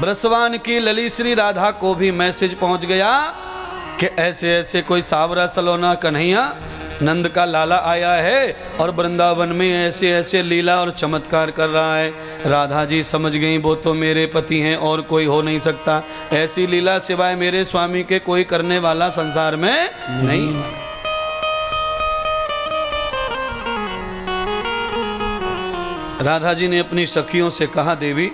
ब्रसवान की लली श्री राधा को भी मैसेज पहुंच गया कि ऐसे ऐसे कोई सावरा सलोना कन्हैया नंद का लाला आया है और वृंदावन में ऐसे ऐसे लीला और चमत्कार कर रहा है। राधा जी समझ गई वो तो मेरे पति हैं और कोई हो नहीं सकता, ऐसी लीला सिवाय मेरे स्वामी के कोई करने वाला संसार में नहीं। राधा जी ने अपनी सखियों से कहा, देवी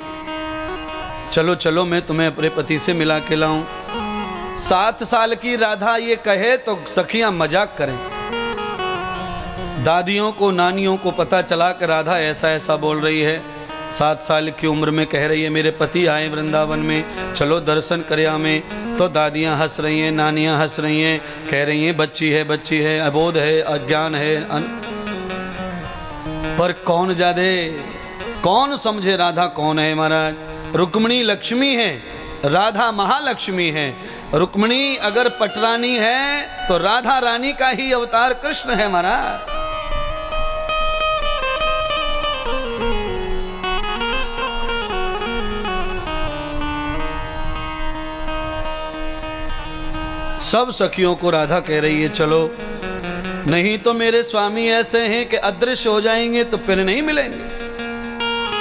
चलो चलो मैं तुम्हें अपने पति से मिला के लाऊं। 7 साल की राधा ये कहे तो सखियां मजाक करें। दादियों को नानियों को पता चला कि राधा ऐसा ऐसा बोल रही है। 7 साल की उम्र में कह रही है मेरे पति आए वृंदावन में, चलो दर्शन करे हमें। तो दादियां हंस रही हैं, नानियां हंस रही हैं, कह रही हैं बच्ची है, अबोध है, अज्ञान है। पर कौन जादे, कौन समझे राधा कौन है महाराज। रुक्मिणी लक्ष्मी है, राधा महालक्ष्मी है। रुक्मिणी अगर पटरानी है तो राधा रानी का ही अवतार कृष्ण है महाराज। सब सखियों को राधा कह रही है चलो, नहीं तो मेरे स्वामी ऐसे हैं कि अदृश्य हो जाएंगे तो फिर नहीं मिलेंगे।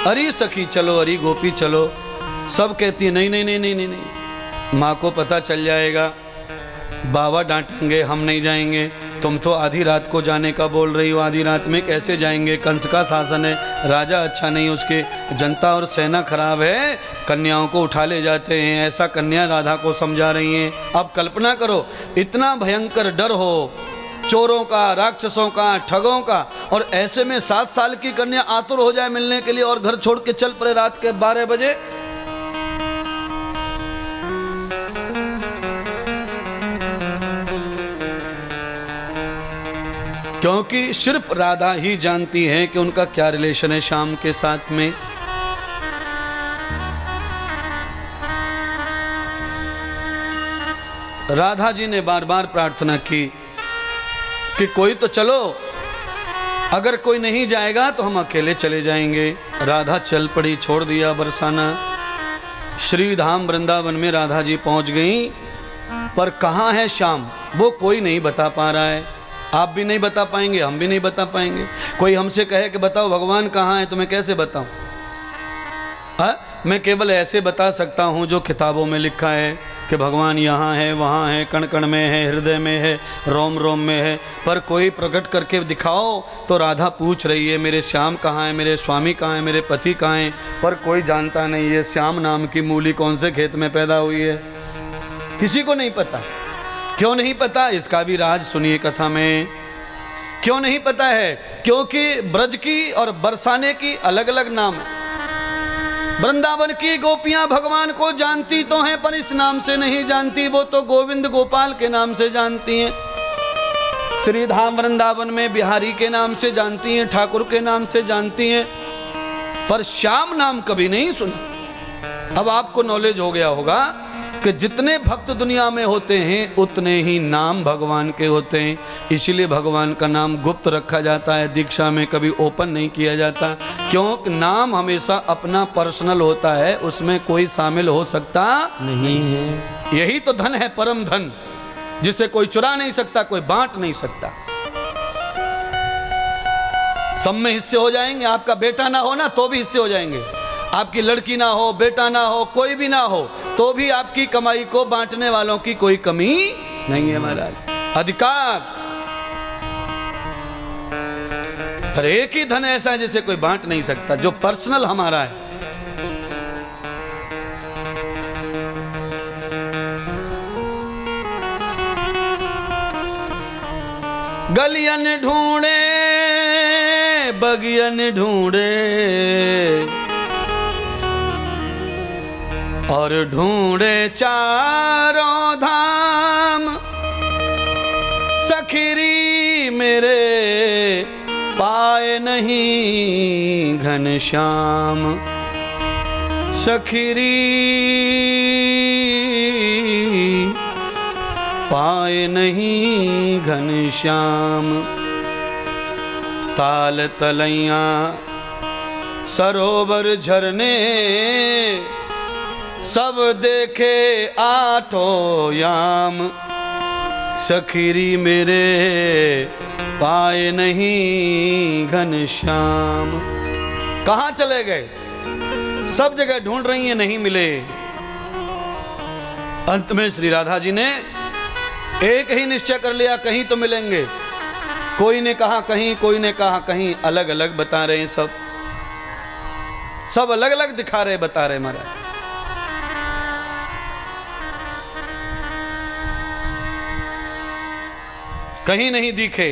अरे सखी चलो, अरे गोपी चलो। सब कहती है नहीं नहीं नहीं नहीं नहीं, नहीं। माँ को पता चल जाएगा, बाबा डांटेंगे, हम नहीं जाएंगे। तुम तो आधी रात को जाने का बोल रही हो, आधी रात में कैसे जाएंगे। कंस का शासन है, राजा अच्छा नहीं, उसके जनता और सेना खराब है, कन्याओं को उठा ले जाते हैं। ऐसा कन्या राधा को समझा रही हैं। अब कल्पना करो, इतना भयंकर डर हो चोरों का, राक्षसों का, ठगों का, और ऐसे में 7 साल की कन्या आतुर हो जाए मिलने के लिए और घर छोड़ के चल पड़े रात के 12 बजे। क्योंकि सिर्फ राधा ही जानती है कि उनका क्या रिलेशन है श्याम के साथ में। राधा जी ने बार बार प्रार्थना की कि कोई तो चलो, अगर कोई नहीं जाएगा तो हम अकेले चले जाएंगे। राधा चल पड़ी, छोड़ दिया बरसाना। श्री धाम वृंदावन में राधा जी पहुंच गई, पर कहाँ है श्याम वो कोई नहीं बता पा रहा है। आप भी नहीं बता पाएंगे, हम भी नहीं बता पाएंगे। कोई हमसे कहे कि बताओ भगवान कहाँ है, तो मैं कैसे बताऊं। मैं केवल ऐसे बता सकता हूँ जो किताबों में लिखा है कि भगवान यहाँ है, वहाँ है, कण कण में है, हृदय में है, रोम रोम में है। पर कोई प्रकट करके दिखाओ। तो राधा पूछ रही है मेरे श्याम कहाँ है, मेरे स्वामी कहाँ है, मेरे पति कहाँ हैं। पर कोई जानता नहीं है श्याम नाम की मूली कौन से खेत में पैदा हुई है, किसी को नहीं पता। क्यों नहीं पता, इसका भी राज सुनिए कथा में। क्यों नहीं पता है, क्योंकि ब्रज की और बरसाने की अलग अलग नाम है। वृंदावन की गोपियां भगवान को जानती तो हैं, पर इस नाम से नहीं जानती। वो तो गोविंद गोपाल के नाम से जानती हैं। श्री धाम वृंदावन में बिहारी के नाम से जानती हैं, ठाकुर के नाम से जानती हैं, पर श्याम नाम कभी नहीं सुना। अब आपको नॉलेज हो गया होगा कि जितने भक्त दुनिया में होते हैं उतने ही नाम भगवान के होते हैं। इसीलिए भगवान का नाम गुप्त रखा जाता है, दीक्षा में कभी ओपन नहीं किया जाता। क्योंकि नाम हमेशा अपना पर्सनल होता है, उसमें कोई शामिल हो सकता नहीं है। यही तो धन है, परम धन, जिसे कोई चुरा नहीं सकता, कोई बांट नहीं सकता। सब में हिस्से हो जाएंगे। आपका बेटा ना हो ना तो भी हिस्से हो जाएंगे, आपकी लड़की ना हो, बेटा ना हो, कोई भी ना हो, तो भी आपकी कमाई को बांटने वालों की कोई कमी नहीं है महाराज। अधिकार, हर एक ही धन ऐसा है जिसे कोई बांट नहीं सकता, जो पर्सनल हमारा है। गलियन ढूंढे बगियन ढूंढे और ढूंढे चारों धाम, सखीरी मेरे पाए नहीं घनश्याम। सखीरी पाए नहीं घनश्याम। ताल तलैया सरोवर झरने सब देखे आठों याम, सखीरी मेरे पाए नहीं घनश्याम। कहाँ चले गए? सब जगह ढूंढ रही हैं, नहीं मिले। अंत में श्री राधा जी ने एक ही निश्चय कर लिया, कहीं तो मिलेंगे। कोई ने कहा कहीं, कोई ने कहा कहीं, अलग अलग बता रहे हैं सब अलग अलग दिखा रहे, बता रहे महाराज। कहीं नहीं दिखे।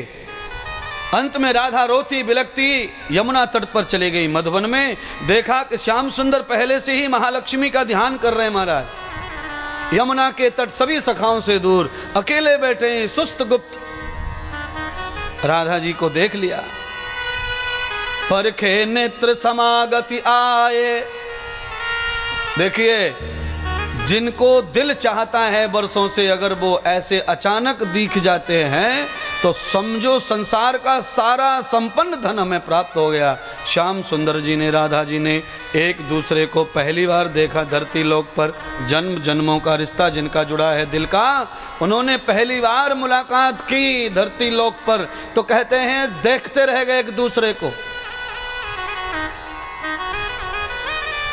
अंत में राधा रोती बिलखती यमुना तट पर चली गई। मधुबन में देखा कि श्याम सुंदर पहले से ही महालक्ष्मी का ध्यान कर रहे हैं महाराज। यमुना के तट सभी सखाओं से दूर अकेले बैठे हैं, सुस्त गुप्त। राधा जी को देख लिया। परखे नेत्र समागति आए। देखिए, जिनको दिल चाहता है वर्षों से, अगर वो ऐसे अचानक दिख जाते हैं तो समझो संसार का सारा संपन्न धन हमें प्राप्त हो गया। श्याम सुंदर जी ने, राधा जी ने एक दूसरे को पहली बार देखा धरती लोक पर। जन्म जन्मों का रिश्ता जिनका जुड़ा है दिल का, उन्होंने पहली बार मुलाकात की धरती लोक पर, तो कहते हैं देखते रह गए एक दूसरे को।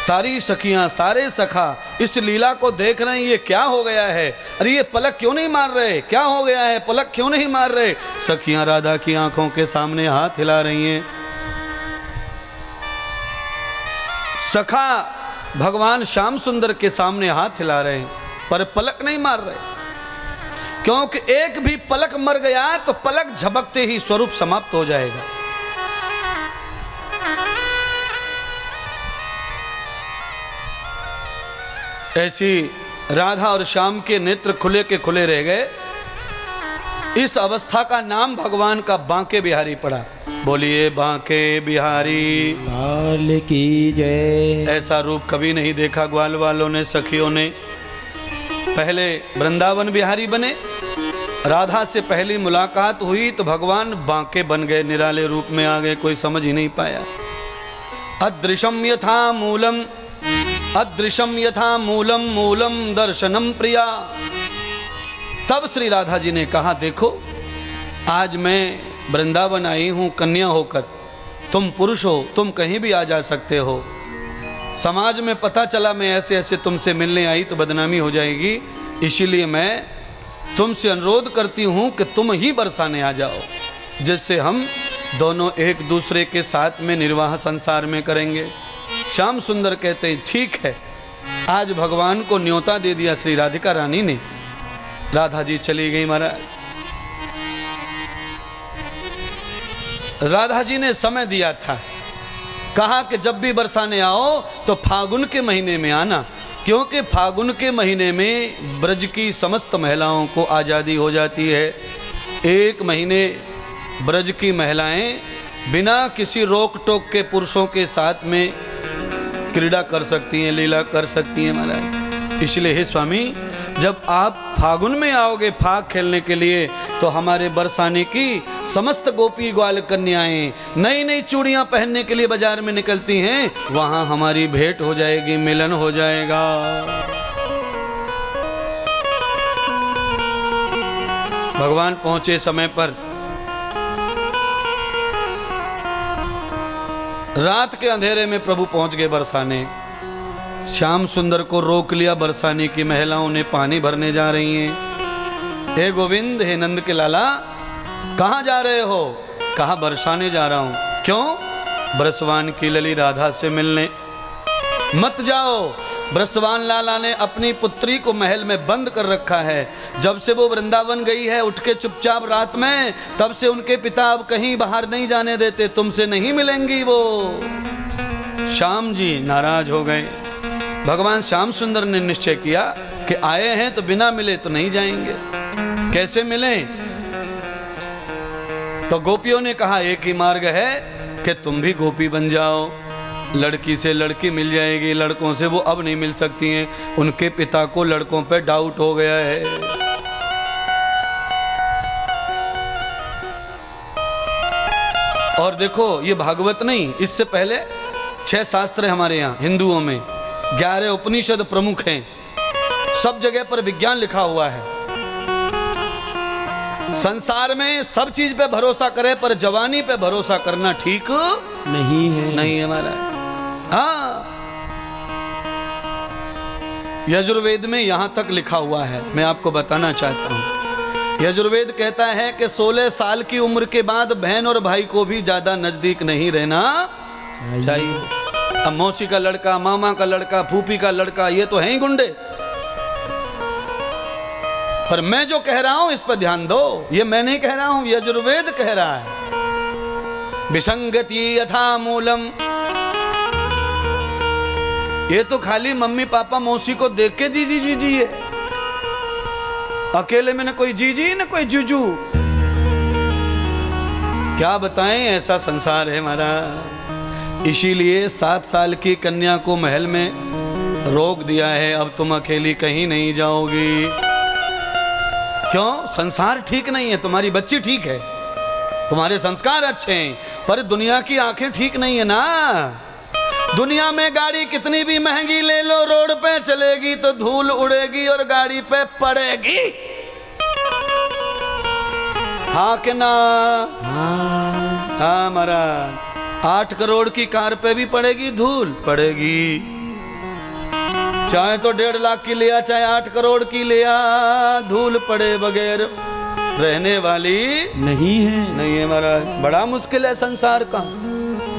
सारी सखियां, सारे सखा इस लीला को देख रहे हैं, ये क्या हो गया है? अरे ये पलक क्यों नहीं मार रहे? क्या हो गया है? पलक क्यों नहीं मार रहे? सखियां राधा की आंखों के सामने हाथ हिला रही हैं। सखा भगवान श्याम सुंदर के सामने हाथ हिला रहे हैं, पर पलक नहीं मार रहे, क्योंकि एक भी पलक मर गया तो पलक झपकते ही स्वरूप समाप्त हो जाएगा। ऐसी राधा और श्याम के नेत्र खुले के खुले रह गए। इस अवस्था का नाम भगवान का बांके बिहारी पड़ा। बोलिए बांके बिहारी लाल की जय। ऐसा रूप कभी नहीं देखा ग्वाल वालों ने, सखियों ने। पहले वृंदावन बिहारी बने, राधा से पहली मुलाकात हुई तो भगवान बांके बन गए, निराले रूप में आ गए, कोई समझ ही नहीं पाया। अदृशम यथा मूलम, अदृशम यथा मूलम, मूलम दर्शनम प्रिया। तब श्री राधा जी ने कहा, देखो आज मैं वृंदावन आई हूं कन्या होकर, तुम पुरुष हो, तुम कहीं भी आ जा सकते हो। समाज में पता चला मैं ऐसे ऐसे तुमसे मिलने आई तो बदनामी हो जाएगी, इसीलिए मैं तुमसे अनुरोध करती हूं कि तुम ही बरसाने आ जाओ, जिससे हम दोनों एक दूसरे के साथ में निर्वाह संसार में करेंगे। श्याम सुंदर कहते हैं ठीक है। आज भगवान को न्योता दे दिया श्री राधिका रानी ने। राधा जी चली गई महाराज। राधा जी ने समय दिया था, कहा कि जब भी बरसाने आओ तो फागुन के महीने में आना, क्योंकि फागुन के महीने में ब्रज की समस्त महिलाओं को आज़ादी हो जाती है। एक महीने ब्रज की महिलाएं बिना किसी रोक टोक के पुरुषों के साथ में क्रीड़ा कर सकती हैं, लीला कर सकती हैं महाराज। इसलिए हे स्वामी, जब आप फागुन में आओगे फाग खेलने के लिए, तो हमारे बरसाने की समस्त गोपी ग्वाल कन्याएं नई नई चूड़ियां पहनने के लिए बाजार में निकलती हैं। वहां हमारी भेंट हो जाएगी, मिलन हो जाएगा। भगवान पहुंचे समय पर। रात के अंधेरे में प्रभु पहुंच गए बरसाने। श्याम सुंदर को रोक लिया बरसाने की महिलाओं ने, पानी भरने जा रही हैं। हे गोविंद, हे नंद के लाला, कहाँ जा रहे हो? कहा बरसाने जा रहा हूं। क्यों? ब्रसवान की लली राधा से मिलने। मत जाओ, ब्रसवान लाला ने अपनी पुत्री को महल में बंद कर रखा है। जब से वो वृंदावन गई है उठ के चुपचाप रात में, तब से उनके पिता अब कहीं बाहर नहीं जाने देते, तुमसे नहीं मिलेंगी वो। श्याम जी नाराज हो गए। भगवान श्याम सुंदर ने निश्चय किया कि आए हैं तो बिना मिले तो नहीं जाएंगे, कैसे मिलें? तो गोपियों ने कहा एक ही मार्ग है कि तुम भी गोपी बन जाओ, लड़की से लड़की मिल जाएगी, लड़कों से वो अब नहीं मिल सकती हैं। उनके पिता को लड़कों पे डाउट हो गया है। और देखो ये भागवत नहीं, इससे पहले 6 शास्त्र है हमारे यहाँ हिंदुओं में। 11 उपनिषद प्रमुख हैं, सब जगह पर विज्ञान लिखा हुआ है। संसार में सब चीज पे भरोसा करे पर जवानी पे भरोसा करना ठीक नहीं है महाराज। हाँ, यजुर्वेद में यहां तक लिखा हुआ है, मैं आपको बताना चाहता हूं। यजुर्वेद कहता है कि 16 साल की उम्र के बाद बहन और भाई को भी ज्यादा नजदीक नहीं रहना चाहिए। अब मौसी का लड़का, मामा का लड़का, फूफी का लड़का, ये तो है ही गुंडे। पर मैं जो कह रहा हूं इस पर ध्यान दो, ये मैं नहीं कह रहा हूं, यजुर्वेद कह रहा है। विसंगति यथा मूलम, ये तो खाली मम्मी पापा मौसी को देख के जी जी जी जी है, अकेले में न कोई जी जी न कोई जुजू। क्या बताएं, ऐसा संसार है हमारा। इसीलिए 7 साल की कन्या को महल में रोक दिया है, अब तुम अकेली कहीं नहीं जाओगी। क्यों? संसार ठीक नहीं है, तुम्हारी बच्ची ठीक है, तुम्हारे संस्कार अच्छे हैं, पर दुनिया की आंखें ठीक नहीं है ना। दुनिया में गाड़ी कितनी भी महंगी ले लो, रोड पे चलेगी तो धूल उड़ेगी और गाड़ी पे पड़ेगी। हाँ कि ना? हाँ महाराज, 8 करोड़ की कार पे भी पड़ेगी धूल, पड़ेगी। चाहे तो 1.5 लाख की लिया, चाहे 8 करोड़ की लिया, धूल पड़े बगैर रहने वाली नहीं है महाराज। बड़ा मुश्किल है संसार का,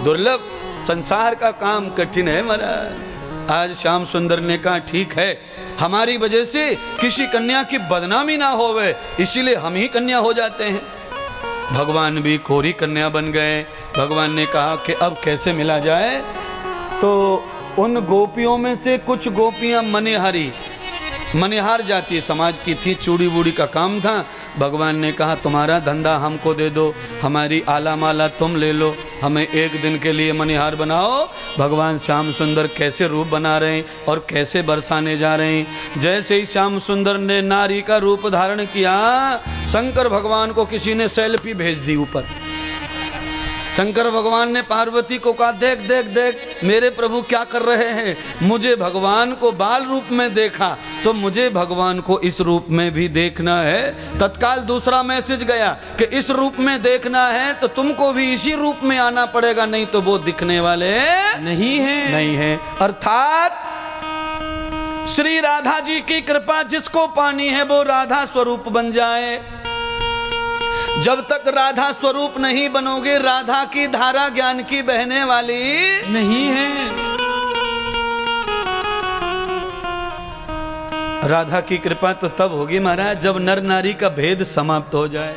दुर्लभ संसार का काम कठिन है महाराज। आज श्याम सुंदर ने कहा ठीक है, हमारी वजह से किसी कन्या की बदनामी ना होवे, इसीलिए हम ही कन्या हो जाते हैं। भगवान भी कोरी कन्या बन गए। भगवान ने कहा कि अब कैसे मिला जाए, तो उन गोपियों में से कुछ गोपियां मनिहार जाति समाज की थी, चूड़ी बूड़ी का काम था। भगवान ने कहा तुम्हारा धंधा हमको दे दो, हमारी आला माला तुम ले लो, हमें एक दिन के लिए मनिहार बनाओ। भगवान श्याम सुंदर कैसे रूप बना रहे हैं और कैसे बरसाने जा रहे हैं। जैसे ही श्याम सुंदर ने नारी का रूप धारण किया, शंकर भगवान को किसी ने सेल्फी भेज दी ऊपर। शंकर भगवान ने पार्वती को कहा देख देख देख मेरे प्रभु क्या कर रहे हैं। मुझे भगवान को बाल रूप में देखा तो मुझे भगवान को इस रूप में भी देखना है। तत्काल दूसरा मैसेज गया कि इस रूप में देखना है तो तुमको भी इसी रूप में आना पड़ेगा, नहीं तो वो दिखने वाले नहीं है। अर्थात श्री राधा जी की कृपा जिसको पानी है वो राधा स्वरूप बन जाए। जब तक राधा स्वरूप नहीं बनोगे, राधा की धारा ज्ञान की बहने वाली नहीं है। राधा की कृपा तो तब होगी महाराज जब नर नारी का भेद समाप्त हो जाए।